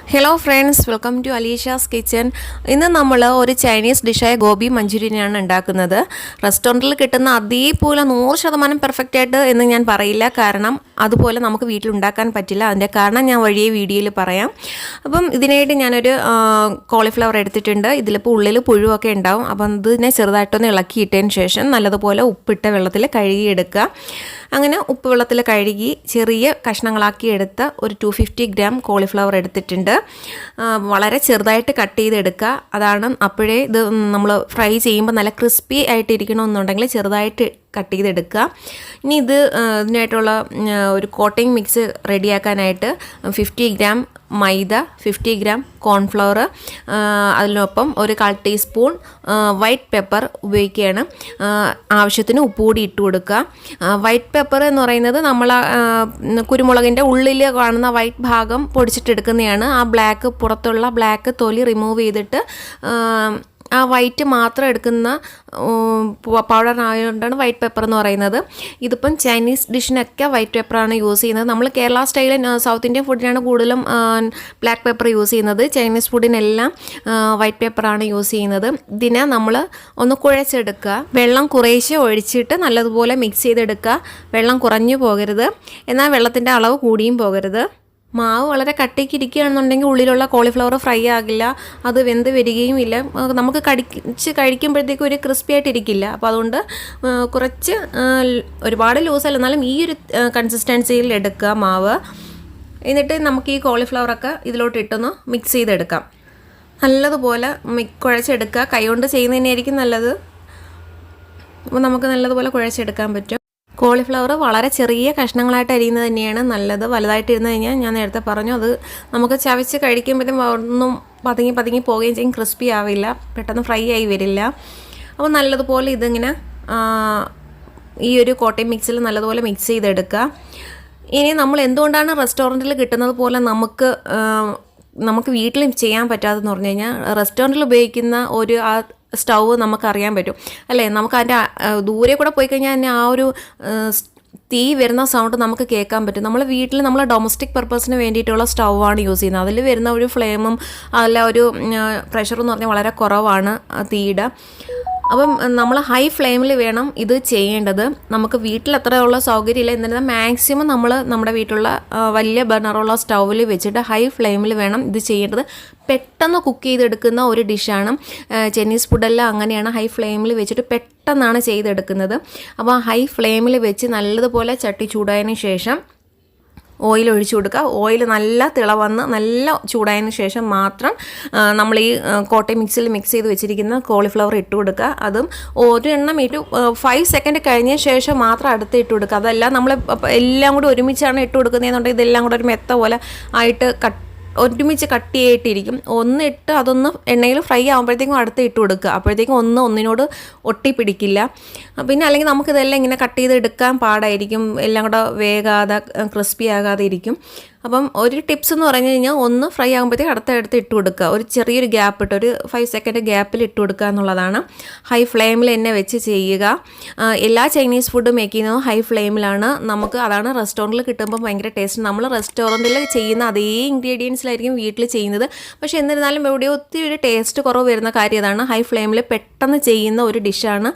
Hello friends, welcome to Alicia's Kitchen. ഇന്ന് നമ്മൾ ഒരു ചൈനീസ് ഡിഷായ ഗോബി മഞ്ചൂരിയനാണ് ഉണ്ടാക്കുന്നത്. റെസ്റ്റോറൻറ്റിൽ കിട്ടുന്ന അതേപോലെ 100% പെർഫെക്റ്റ് ആയിട്ട് എന്ന് ഞാൻ പറയില്ല, കാരണം അതുപോലെ നമുക്ക് വീട്ടിൽ ഉണ്ടാക്കാൻ പറ്റില്ല. അതിൻ്റെ കാരണം ഞാൻ വഴിയെ വീഡിയോയിൽ പറയാം. അപ്പം ഇതിനായിട്ട് ഞാനൊരു കോളിഫ്ലവർ എടുത്തിട്ടുണ്ട്. ഇതിലിപ്പോൾ ഉള്ളിൽ പുഴുവൊക്കെ ഉണ്ടാവും. അപ്പം ഇതിനെ ചെറുതായിട്ടൊന്ന് ഇളക്കിയിട്ടതിന് ശേഷം നല്ലതുപോലെ ഉപ്പിട്ട വെള്ളത്തിൽ കഴുകിയെടുക്കുക. അങ്ങനെ ഉപ്പ് വെള്ളത്തിൽ കഴുകി ചെറിയ കഷ്ണങ്ങളാക്കി എടുത്ത ഒരു 250 ഗ്രാം കോളിഫ്ലവർ എടുത്തിട്ടുണ്ട്. വളരെ ചെറുതായിട്ട് കട്ട് ചെയ്തെടുക്കുക. അതാണ് അപ്പോഴേ ഇത് നമ്മൾ ഫ്രൈ ചെയ്യുമ്പോൾ നല്ല ക്രിസ്പി ആയിട്ട് ഇരിക്കണമെന്നുണ്ടെങ്കിൽ ചെറുതായിട്ട് കട്ട് ചെയ്തെടുക്കുക. ഇനി ഇതിനായിട്ടുള്ള ഒരു കോട്ടിംഗ് മിക്സ് റെഡിയാക്കാനായിട്ട് 50 ഗ്രാം മൈദ, 50 ഗ്രാം കോൺഫ്ലവർ, അതിനൊപ്പം ഒരു 1/4 ടീസ്പൂൺ വൈറ്റ് പെപ്പർ ഉപയോഗിക്കുകയാണ്. ആവശ്യത്തിന് ഉപ്പ് കൂടി ഇട്ട് കൊടുക്കുക. വൈറ്റ് പെപ്പർ എന്ന് പറയുന്നത് നമ്മൾ കുരുമുളകിൻ്റെ ഉള്ളിൽ കാണുന്ന വൈറ്റ് ഭാഗം പൊടിച്ചിട്ടെടുക്കുന്നതാണ്. ആ പുറത്തുള്ള ബ്ലാക്ക് തൊലി റിമൂവ് ചെയ്തിട്ട് ആ വൈറ്റ് മാത്രം എടുക്കുന്ന പൗഡർ ആയതുകൊണ്ടാണ് വൈറ്റ് പെപ്പർ എന്ന് പറയുന്നത്. ഇതിപ്പം ചൈനീസ് ഡിഷിനൊക്കെ വൈറ്റ് പെപ്പറാണ് യൂസ് ചെയ്യുന്നത്. നമ്മൾ കേരള സ്റ്റൈലിൽ സൗത്ത് ഇന്ത്യൻ ഫുഡിനാണ് കൂടുതലും ബ്ലാക്ക് പെപ്പർ യൂസ് ചെയ്യുന്നത്. ചൈനീസ് ഫുഡിനെല്ലാം വൈറ്റ് പെപ്പറാണ് യൂസ് ചെയ്യുന്നത്. ഇതിനെ നമ്മൾ ഒന്ന് കുഴച്ചെടുക്കുക. വെള്ളം കുറേശ്ശെ ഒഴിച്ചിട്ട് നല്ലതുപോലെ മിക്സ് ചെയ്തെടുക്കുക. വെള്ളം കുറഞ്ഞു പോകരുത്, എന്നാൽ വെള്ളത്തിൻ്റെ അളവ് കൂടിയും പോകരുത്. മാവ് വളരെ കട്ടിക്ക് ഇരിക്കുകയാണെന്നുണ്ടെങ്കിൽ ഉള്ളിലുള്ള കോളിഫ്ലവർ ഫ്രൈ ആകില്ല, അത് വെന്ത് വരികയും ഇല്ല. നമുക്ക് കഴിക്കുമ്പോഴത്തേക്കും ഒരു ക്രിസ്പി ആയിട്ട് ഇരിക്കില്ല. അപ്പോൾ അതുകൊണ്ട് കുറച്ച് ഒരുപാട് ലൂസല്ല, എന്നാലും ഈ ഒരു കൺസിസ്റ്റൻസിയിൽ എടുക്കുക മാവ്. എന്നിട്ട് നമുക്ക് ഈ കോളിഫ്ലവറൊക്കെ ഇതിലോട്ട് ഇട്ടൊന്ന് മിക്സ് ചെയ്തെടുക്കാം. നല്ലതുപോലെ കുഴച്ചെടുക്കുക. കൈകൊണ്ട് ചെയ്യുന്നതിനായിരിക്കും നല്ലത്. അപ്പോൾ നമുക്ക് നല്ലതുപോലെ കുഴച്ചെടുക്കാൻ പറ്റും. കോളിഫ്ലവർ വളരെ ചെറിയ കഷ്ണങ്ങളായിട്ട് അരിയുന്നത് തന്നെയാണ് നല്ലത്. വലുതായിട്ട് ഇരുന്ന് കഴിഞ്ഞാൽ ഞാൻ നേരത്തെ പറഞ്ഞു, അത് നമുക്ക് ചവച്ച് കഴിക്കുമ്പോഴത്തേക്കും ഒന്നും പതുങ്ങി പോവുകയും ചെയ്യും, ക്രിസ്പി ആവില്ല, പെട്ടെന്ന് ഫ്രൈ ആയി വരില്ല. അപ്പോൾ നല്ലതുപോലെ ഇതിങ്ങനെ ഈ ഒരു കോട്ടയം മിക്സിൽ നല്ലതുപോലെ മിക്സ് ചെയ്തെടുക്കുക. ഇനി നമ്മൾ എന്തുകൊണ്ടാണ് റെസ്റ്റോറൻറ്റിൽ കിട്ടുന്നത് പോലെ നമുക്ക് വീട്ടിൽ ചെയ്യാൻ പറ്റാതെന്ന് പറഞ്ഞു കഴിഞ്ഞാൽ, റെസ്റ്റോറൻറ്റിൽ ഉപയോഗിക്കുന്ന ഒരു സ്റ്റൗവ് നമുക്കറിയാൻ പറ്റും അല്ലേ. നമുക്ക് അതിൻ്റെ ദൂരെ കൂടെ പോയി കഴിഞ്ഞാൽ തന്നെ ആ ഒരു തീ വരുന്ന സൗണ്ട് നമുക്ക് കേൾക്കാൻ പറ്റും. നമ്മൾ വീട്ടിൽ നമ്മൾ ഡൊമസ്റ്റിക് പർപ്പസിന് വേണ്ടിയിട്ടുള്ള സ്റ്റൗവാണ് യൂസ് ചെയ്യുന്നത്. അതിൽ വരുന്ന ഒരു ഫ്ലെയിമും അല്ല ഒരു പ്രഷറെന്ന് പറഞ്ഞാൽ വളരെ കുറവാണ് തീയുടെ. അപ്പം നമ്മൾ ഹൈ ഫ്ലെയിമിൽ വേണം ഇത് ചെയ്യേണ്ടത്. നമുക്ക് വീട്ടിൽ അത്രയുള്ള സൗകര്യമില്ല, എന്നിരുന്നാൽ മാക്സിമം നമ്മൾ നമ്മുടെ വീട്ടിലുള്ള വലിയ ബർണറുള്ള സ്റ്റൗവിൽ വെച്ചിട്ട് ഹൈ ഫ്ലെയിമിൽ വേണം ഇത് ചെയ്യേണ്ടത്. പെട്ടെന്ന് കുക്ക് ചെയ്തെടുക്കുന്ന ഒരു ഡിഷാണ്. ചൈനീസ് ഫുഡെല്ലാം അങ്ങനെയാണ്, ഹൈ ഫ്ലെയിമിൽ വെച്ചിട്ട് പെട്ടെന്നാണ് ചെയ്തെടുക്കുന്നത്. അപ്പോൾ ഹൈ ഫ്ലെയിമിൽ വെച്ച് നല്ലതുപോലെ ചട്ടി ചൂടായതിന് ശേഷം ഓയിൽ ഒഴിച്ചു കൊടുക്കുക. ഓയിൽ നല്ല തിളവന്ന് നല്ല ചൂടായതിന് ശേഷം മാത്രം നമ്മൾ ഈ കോട്ടയം മിക്സിൽ മിക്സ് ചെയ്ത് വെച്ചിരിക്കുന്ന കോളിഫ്ലവർ ഇട്ട് കൊടുക്കുക. അതും ഒരെണ്ണം 5 സെക്കൻഡ് കഴിഞ്ഞ ശേഷം മാത്രം അടുത്ത് ഇട്ട് കൊടുക്കുക. അതല്ല നമ്മൾ എല്ലാം കൂടി ഒരുമിച്ചാണ് ഇട്ട് കൊടുക്കുന്നതെന്നുണ്ടെങ്കിൽ ഇതെല്ലാം കൂടെ ഒരു മെത്ത പോലെ ആയിട്ട് ഒരുമിച്ച് കട്ടിയായിട്ടിരിക്കും. ഒന്നിട്ട് അതൊന്ന് എണ്ണയിൽ ഫ്രൈ ആകുമ്പോഴത്തേക്കും അടുത്ത് ഇട്ട് കൊടുക്കുക. അപ്പോഴത്തേക്കും ഒന്നിനോട് ഒട്ടിപ്പിടിക്കില്ല. പിന്നെ അല്ലെങ്കിൽ നമുക്കിതെല്ലാം ഇങ്ങനെ കട്ട് ചെയ്ത് എടുക്കാൻ പാടായിരിക്കും, എല്ലാം കൂടെ വേകാതെ ക്രിസ്പി ആകാതെ ഇരിക്കും. അപ്പം ഒരു ടിപ്സ് എന്ന് പറഞ്ഞു കഴിഞ്ഞാൽ, ഒന്ന് ഫ്രൈ ആകുമ്പോഴത്തേക്ക് അടുത്ത് ഇട്ട് കൊടുക്കുക. ഒരു ചെറിയൊരു ഗ്യാപ്പ് ഇട്ട് ഒരു 5 സെക്കൻഡ് ഗ്യാപ്പിൽ ഇട്ട് കൊടുക്കുക എന്നുള്ളതാണ്. ഹൈ ഫ്ലെയിമിൽ തന്നെ വെച്ച് ചെയ്യുക. എല്ലാ ചൈനീസ് ഫുഡ് മേക്ക് ചെയ്യുന്നതും ഹൈ ഫ്ലെയിമിലാണ്. അതാണ് റെസ്റ്റോറൻറ്റിൽ കിട്ടുമ്പോൾ ഭയങ്കര ടേസ്റ്റ്. നമ്മൾ റെസ്റ്റോറൻറ്റിൽ ചെയ്യുന്ന അതേ ഇൻഗ്രീഡിയൻസിലായിരിക്കും വീട്ടിൽ ചെയ്യുന്നത്. പക്ഷേ എന്നിരുന്നാലും എവിടെയോ ഒത്തിരി ഒരു ടേസ്റ്റ് കുറവ് വരുന്ന കാര്യം അതാണ്. ഹൈ ഫ്ലെയിമിൽ പെട്ടെന്ന് ചെയ്യുന്ന ഒരു ഡിഷാണ്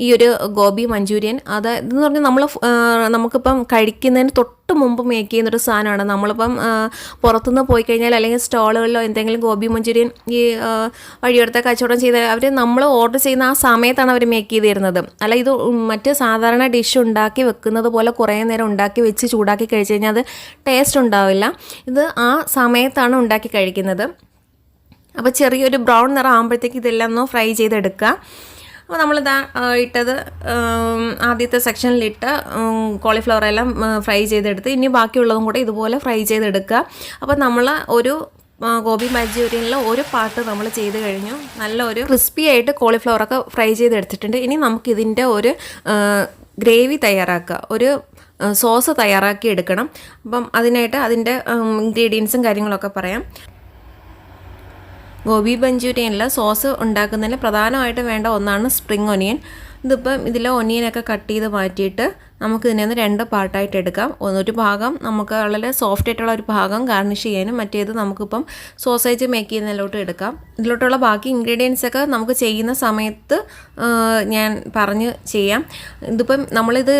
ഈ ഒരു ഗോബി മഞ്ചൂരിയൻ. ഇതെന്ന് പറഞ്ഞാൽ നമുക്കിപ്പം കഴിക്കുന്നതിന് തൊട്ട് മുമ്പ് മേക്ക് ചെയ്യുന്നൊരു സാധനമാണ്. നമ്മളിപ്പം പുറത്തുനിന്ന് പോയി കഴിഞ്ഞാൽ അല്ലെങ്കിൽ സ്റ്റോളുകളിലോ എന്തെങ്കിലും ഗോബി മഞ്ചൂരിയൻ ഈ വഴിയെടുത്ത കച്ചവടം ചെയ്താൽ നമ്മൾ ഓർഡർ ചെയ്യുന്ന ആ സമയത്താണ് അവർ മേക്ക് ചെയ്ത് തരുന്നത്. അല്ല, ഇത് മറ്റ് സാധാരണ ഡിഷ് ഉണ്ടാക്കി വെക്കുന്നത് പോലെ കുറേ നേരം ഉണ്ടാക്കി വെച്ച് ചൂടാക്കി കഴിച്ച് കഴിഞ്ഞാൽ അത് ടേസ്റ്റ് ഉണ്ടാവില്ല. ഇത് ആ സമയത്താണ് ഉണ്ടാക്കി കഴിക്കുന്നത്. അപ്പോൾ ചെറിയൊരു ബ്രൗൺ നിറം ആകുമ്പോഴത്തേക്ക് ഇതെല്ലാം ഒന്ന് ഫ്രൈ ചെയ്തെടുക്കുക. അപ്പോൾ നമ്മളിതാ ഇട്ടത് ആദ്യത്തെ സെക്ഷനിലിട്ട് കോളിഫ്ലവറെല്ലാം ഫ്രൈ ചെയ്തെടുത്ത് ഇനി ബാക്കിയുള്ളതും കൂടെ ഇതുപോലെ ഫ്രൈ ചെയ്തെടുക്കുക. അപ്പോൾ നമ്മൾ ഒരു ഗോബി മഞ്ചൂരിയനിൽ ഒരു പാർട്ട് നമ്മൾ ചെയ്ത് കഴിഞ്ഞു. നല്ല ഒരു ക്രിസ്പി ആയിട്ട് കോളിഫ്ലവറൊക്കെ ഫ്രൈ ചെയ്തെടുത്തിട്ടുണ്ട്. ഇനി നമുക്കിതിൻ്റെ ഒരു ഗ്രേവി തയ്യാറാക്കുക, ഒരു സോസ് തയ്യാറാക്കി എടുക്കണം. അപ്പം അതിനായിട്ട് അതിൻ്റെ ഇൻഗ്രീഡിയൻസും കാര്യങ്ങളൊക്കെ പറയാം. ഗോബി മഞ്ചൂരിയനിൽ സോസ് ഉണ്ടാക്കുന്നതിന് പ്രധാനമായിട്ടും വേണ്ട ഒന്നാണ് സ്പ്രിംഗ് ഒനിയൻ. ഇതിപ്പം ഇതിലെ ഒനിയനൊക്കെ കട്ട് ചെയ്ത് മാറ്റിയിട്ട് നമുക്ക് ഇതിനെ ഒന്ന് 2 പാർട്ടായിട്ട് എടുക്കാം. ഒരു ഭാഗം നമുക്ക് വളരെ സോഫ്റ്റ് ആയിട്ടുള്ള ഒരു ഭാഗം ഗാർണിഷ് ചെയ്യാനും മറ്റേത് നമുക്കിപ്പം സോസേജ് മേക്ക് ചെയ്യുന്നതിലോട്ട് എടുക്കാം. ഇതിലോട്ടുള്ള ബാക്കി ഇൻഗ്രീഡിയൻസ് ഒക്കെ നമുക്ക് ചെയ്യുന്ന സമയത്ത് ഞാൻ പറഞ്ഞ് ചെയ്യാം. ഇതിപ്പം നമ്മളിത്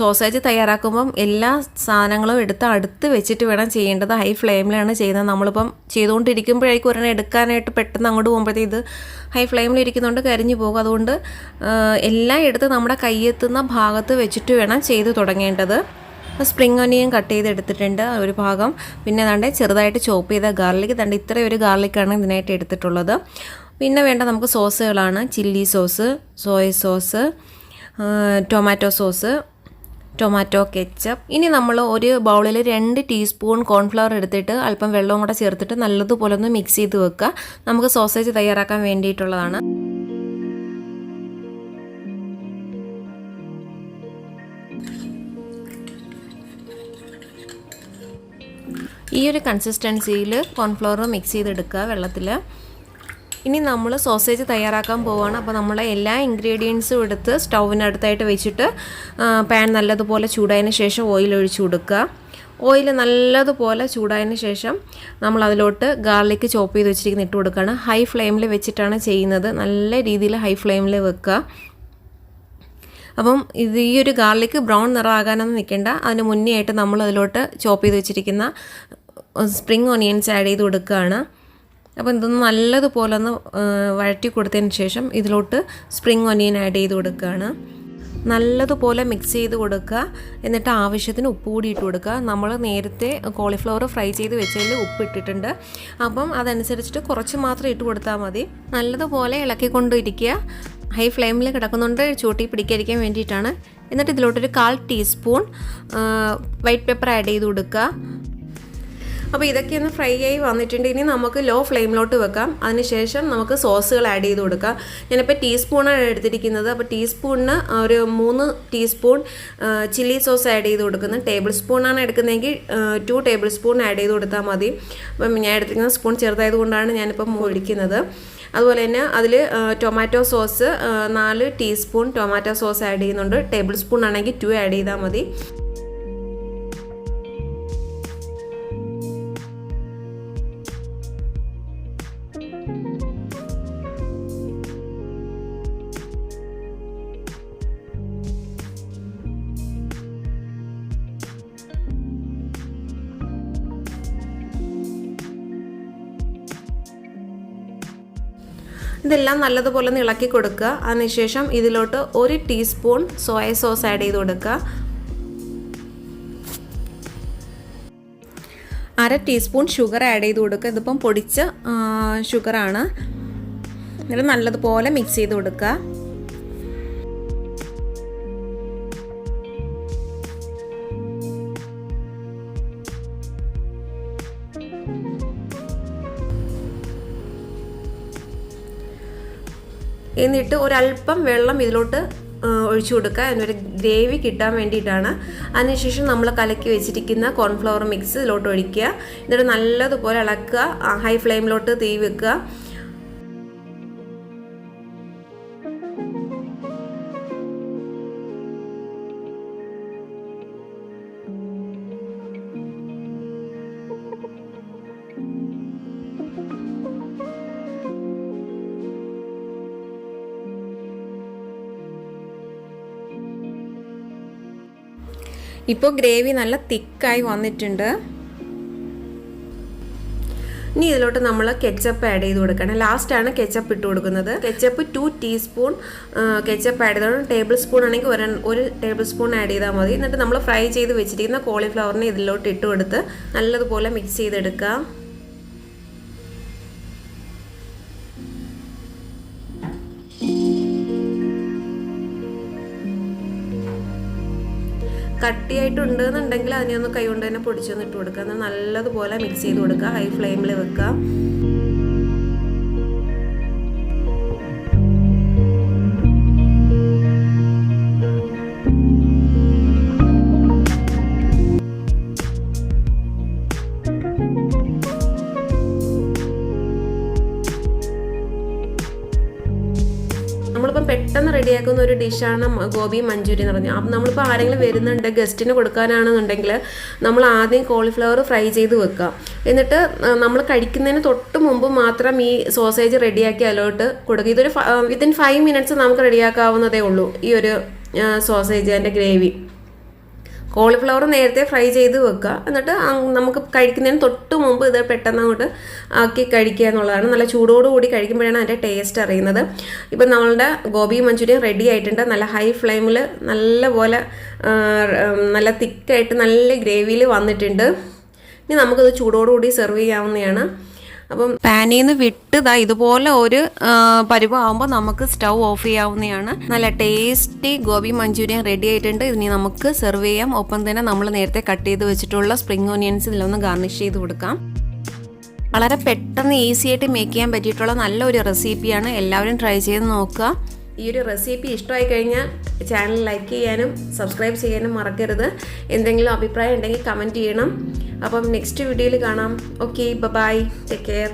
സോസേജ് തയ്യാറാക്കുമ്പം എല്ലാ സാധനങ്ങളും എടുത്ത് അടുത്ത് വെച്ചിട്ട് വേണം ചെയ്യേണ്ടത്. ഹൈ ഫ്ലെയിമിലാണ് ചെയ്യുന്നത്. നമ്മളിപ്പം ചെയ്തുകൊണ്ടിരിക്കുമ്പോഴേക്കും ഒരെണ്ണം എടുക്കാനായിട്ട് പെട്ടെന്ന് അങ്ങോട്ട് പോകുമ്പോഴത്തേക്ക് ഇത് ഹൈ ഫ്ലെയിമിൽ ഇരിക്കുന്നതുകൊണ്ട് കരിഞ്ഞു പോകും. അതുകൊണ്ട് എല്ലാം എടുത്ത് നമ്മുടെ കയ്യെത്തുന്ന ഭാഗത്ത് വെച്ചിട്ട് വേണം ചെയ്ത് തുടങ്ങേണ്ടത്. സ്പ്രിംഗ് ഒനിയൻ കട്ട് ചെയ്തെടുത്തിട്ടുണ്ട് ഒരു ഭാഗം. പിന്നെ ദാണ്ട് ചെറുതായിട്ട് ചോപ്പ് ചെയ്ത ഗാർലിക്, ദാണ്ട് ഇത്രയും ഒരു ഗാർലിക്കാണ് ഇതിനായിട്ട് എടുത്തിട്ടുള്ളത്. പിന്നെ വേണ്ട നമുക്ക് സോസുകളാണ് chilli sauce, soya sauce, tomato sauce, tomato ketchup. ഇനി നമ്മൾ ഒരു ബൗളിൽ 2 ടീസ്പൂൺ കോൺഫ്ലവർ എടുത്തിട്ട് അല്പം വെള്ളവും കൂടെ ചേർത്തിട്ട് നല്ലതുപോലെ ഒന്ന് മിക്സ് ചെയ്ത് വെക്കുക. നമുക്ക് സോസേജ് തയ്യാറാക്കാൻ വേണ്ടിയിട്ടുള്ളതാണ്. ഈ ഒരു കൺസിസ്റ്റൻസിയിൽ കോൺഫ്ലവർ മിക്സ് ചെയ്തെടുക്കുക വെള്ളത്തിൽ. ഇനി നമ്മൾ സോസേജ് തയ്യാറാക്കാൻ പോവുകയാണ്. അപ്പോൾ നമ്മളെ എല്ലാ ഇൻഗ്രീഡിയൻസും എടുത്ത് സ്റ്റൗവിനടുത്തായിട്ട് വെച്ചിട്ട് പാൻ നല്ലതുപോലെ ചൂടായതിന് ശേഷം ഓയിൽ ഒഴിച്ചു കൊടുക്കുക. ഓയിൽ നല്ലതുപോലെ ചൂടായതിന് ശേഷം നമ്മൾ അതിലോട്ട് ഗാർലിക് ചോപ്പ് ചെയ്ത് വെച്ചിരിക്കുന്ന ഇട്ട് കൊടുക്കുകയാണ്. ഹൈ ഫ്ലെയിമിൽ വെച്ചിട്ടാണ് ചെയ്യുന്നത്. നല്ല രീതിയിൽ ഹൈ ഫ്ലെയിമിൽ വെക്കുക. അപ്പം ഈ ഒരു ഗാർലിക് ബ്രൗൺ നിറമാകാനൊന്നും നിൽക്കേണ്ട. അതിന് മുന്നേ ആയിട്ട് നമ്മൾ അതിലോട്ട് ചോപ്പ് ചെയ്ത് വെച്ചിരിക്കുന്ന സ്പ്രിംഗ് ഓണിയൻസ് ആഡ് ചെയ്ത് കൊടുക്കുകയാണ്. അപ്പോൾ ഇതൊന്ന് നല്ലതുപോലെ ഒന്ന് വഴറ്റി കൊടുത്തതിന് ശേഷം ഇതിലോട്ട് സ്പ്രിംഗ് ഒനിയൻ ആഡ് ചെയ്ത് കൊടുക്കുകയാണ്. നല്ലതുപോലെ മിക്സ് ചെയ്ത് കൊടുക്കുക. എന്നിട്ട് ആവശ്യത്തിന് ഉപ്പ് കൂടി ഇട്ട് കൊടുക്കുക. നമ്മൾ നേരത്തെ കോളിഫ്ലവർ ഫ്രൈ ചെയ്ത് വെച്ചതിൽ ഉപ്പ് ഇട്ടിട്ടുണ്ട്. അപ്പം അതനുസരിച്ചിട്ട് കുറച്ച് മാത്രം ഇട്ട് കൊടുത്താൽ മതി. നല്ലതുപോലെ ഇളക്കിക്കൊണ്ടിരിക്കുക. ഹൈ ഫ്ലെയിമിൽ കിടക്കുന്നുണ്ട്, ചൂട്ടി പിടിക്കാതിരിക്കാൻ വേണ്ടിയിട്ടാണ്. എന്നിട്ട് ഇതിലോട്ടൊരു 1/4 ടീസ്പൂൺ വൈറ്റ് പെപ്പർ ആഡ് ചെയ്ത് കൊടുക്കുക. അപ്പോൾ ഇതൊക്കെ ഒന്ന് ഫ്രൈ ആയി വന്നിട്ടുണ്ട്. ഇനി നമുക്ക് ലോ ഫ്ലെയിമിലോട്ട് വെക്കാം. അതിനുശേഷം നമുക്ക് സോസുകൾ ആഡ് ചെയ്ത് കൊടുക്കാം. ഞാനിപ്പോൾ ടീസ്പൂണാണ് എടുത്തിരിക്കുന്നത്. അപ്പോൾ ടീസ്പൂണിന് ഒരു 3 ടീസ്പൂൺ ചില്ലി സോസ് ആഡ് ചെയ്ത് കൊടുക്കുന്നത്. ടേബിൾ സ്പൂണാണ് എടുക്കുന്നതെങ്കിൽ 2 ടേബിൾ സ്പൂൺ ആഡ് ചെയ്ത് കൊടുത്താൽ മതി. അപ്പം ഞാൻ എടുത്തിരിക്കുന്ന സ്പൂൺ ചെറുതായതുകൊണ്ടാണ് ഞാനിപ്പം ഒഴിക്കുന്നത്. അതുപോലെ തന്നെ അതിൽ tomato sauce 4 teaspoon tomato sauce add ചെയ്യുന്നുണ്ട്. ടേബിൾ സ്പൂൺ ആണെങ്കിൽ 2 ആഡ് ചെയ്താൽ മതി. ഇതെല്ലാം നല്ലതുപോലെ ഒന്ന് ഇളക്കി കൊടുക്കുക. അതിനുശേഷം ഇതിലോട്ട് 1 ടീസ്പൂൺ സോയ സോസ് ആഡ് ചെയ്ത് കൊടുക്കുക. 1/2 ടീസ്പൂൺ ഷുഗർ ആഡ് ചെയ്ത് കൊടുക്കുക. ഇതിപ്പം പൊടിച്ച ഷുഗറാണ്. ഇത് നല്ലതുപോലെ മിക്സ് ചെയ്ത് കൊടുക്കുക. എന്നിട്ട് ഒരല്പം വെള്ളം ഇതിലോട്ട് ഒഴിച്ചു കൊടുക്കുക. അതിനൊരു ഗ്രേവി കിട്ടാൻ വേണ്ടിയിട്ടാണ്. അതിനുശേഷം നമ്മൾ കലക്കി വെച്ചിരിക്കുന്ന കോൺഫ്ലവർ മിക്സ് ഇതിലോട്ട് ഒഴിക്കുക. എന്നിട്ട് നല്ലതുപോലെ ഇളക്കുക. ഹൈ ഫ്ലെയിമിലോട്ട് തീ വെക്കുക. ഇപ്പോൾ ഗ്രേവി നല്ല തിക്കായി വന്നിട്ടുണ്ട്. ഇനി ഇതിലോട്ട് നമ്മൾ കെച്ചപ്പ് ആഡ് ചെയ്ത് കൊടുക്കണം. ലാസ്റ്റാണ് കെച്ചപ്പ് ഇട്ട് കൊടുക്കുന്നത്. കെച്ചപ്പ് 2 ടീസ്പൂൺ കെച്ചപ്പ് ആഡ് ചെയ്തോളൂ. ടേബിൾ സ്പൂൺ ആണെങ്കിൽ 1 ടേബിൾ സ്പൂൺ ആഡ് ചെയ്താൽ മതി. എന്നിട്ട് നമ്മൾ ഫ്രൈ ചെയ്ത് വെച്ചിരിക്കുന്ന കോളിഫ്ലവറിനെ ഇതിലോട്ട് ഇട്ട് കൊടുത്ത് നല്ലതുപോലെ മിക്സ് ചെയ്തെടുക്കുക. കട്ടിയായിട്ടുണ്ട് എന്നുണ്ടെങ്കിൽ അതിനെ ഒന്ന് കൈ കൊണ്ട് തന്നെ പൊടിച്ചൊന്ന് ഇട്ട് കൊടുക്കുക. എന്നാൽ നല്ലതുപോലെ മിക്സ് ചെയ്ത് കൊടുക്കുക. ഹൈ ഫ്ലെയിമിൽ വെക്കുക. നമ്മളിപ്പം പെട്ടെന്ന് റെഡിയാക്കുന്ന ഒരു ഡിഷാണ് ഗോബി മഞ്ചൂരിയൻ എന്ന് പറഞ്ഞാൽ. അപ്പം നമ്മളിപ്പോൾ ആരെങ്കിലും വരുന്നുണ്ട് ഗസ്റ്റിന് കൊടുക്കാനാണെന്നുണ്ടെങ്കിൽ നമ്മൾ ആദ്യം കോളിഫ്ലവർ ഫ്രൈ ചെയ്ത് വെക്കുക. എന്നിട്ട് നമ്മൾ കഴിക്കുന്നതിന് തൊട്ട് മുമ്പ് മാത്രം ഈ സോസേജ് റെഡിയാക്കി അതിലോട്ട് കൊടുക്കുക. ഇതൊരു വിത്തിൻ 5 minutes നമുക്ക് റെഡിയാക്കാവുന്നതേ ഉള്ളൂ ഈ ഒരു സോസേജ് അതിൻ്റെ ഗ്രേവി. കോളിഫ്ലവർ നേരത്തെ ഫ്രൈ ചെയ്ത് വെക്കുക. എന്നിട്ട് നമുക്ക് കഴിക്കുന്നതിന് തൊട്ട് മുമ്പ് ഇത് പെട്ടെന്ന് അങ്ങോട്ട് ആക്കി കഴിക്കുക എന്നുള്ളതാണ്. നല്ല ചൂടോടുകൂടി കഴിക്കുമ്പോഴാണ് അതിൻ്റെ ടേസ്റ്റ് അറിയുന്നത്. ഇപ്പം നമ്മളുടെ ഗോബി മഞ്ചൂരിയൻ റെഡി ആയിട്ടുണ്ട്. നല്ല ഹൈ ഫ്ലെയിമിൽ നല്ലപോലെ നല്ല തിക്കായിട്ട് നല്ല ഗ്രേവിയിൽ വന്നിട്ടുണ്ട്. ഇനി നമുക്കത് ചൂടോടുകൂടി സെർവ് ചെയ്യാവുന്നതാണ്. അപ്പം പാനിൽ നിന്ന് വിട്ട് ഇതുപോലെ ഒരു പരുവമാകുമ്പോൾ നമുക്ക് സ്റ്റൗ ഓഫ് ചെയ്യാവുന്നതാണ്. നല്ല ടേസ്റ്റി ഗോബി മഞ്ചൂരിയൻ റെഡി ആയിട്ടുണ്ട്. ഇതിനി നമുക്ക് സെർവ് ചെയ്യാം. ഒപ്പം തന്നെ നമ്മൾ നേരത്തെ കട്ട് ചെയ്ത് വെച്ചിട്ടുള്ള സ്പ്രിംഗ് ഓനിയൻസ് ഇതിലൊന്ന് ഗാർണിഷ് ചെയ്ത് കൊടുക്കാം. വളരെ പെട്ടെന്ന് ഈസി ആയിട്ട് മേക്ക് ചെയ്യാൻ പറ്റിയിട്ടുള്ള നല്ലൊരു റെസിപ്പിയാണ്. എല്ലാവരും ട്രൈ ചെയ്ത് നോക്കുക. ഈ ഒരു റെസിപ്പി ഇഷ്ടമായി കഴിഞ്ഞാൽ ചാനൽ ലൈക്ക് ചെയ്യാനും സബ്സ്ക്രൈബ് ചെയ്യാനും മറക്കരുത്. എന്തെങ്കിലും അഭിപ്രായം ഉണ്ടെങ്കിൽ കമൻറ്റ് ചെയ്യണം. അപ്പം നെക്സ്റ്റ് വീഡിയോയിൽ കാണാം. Okay, bye, take care.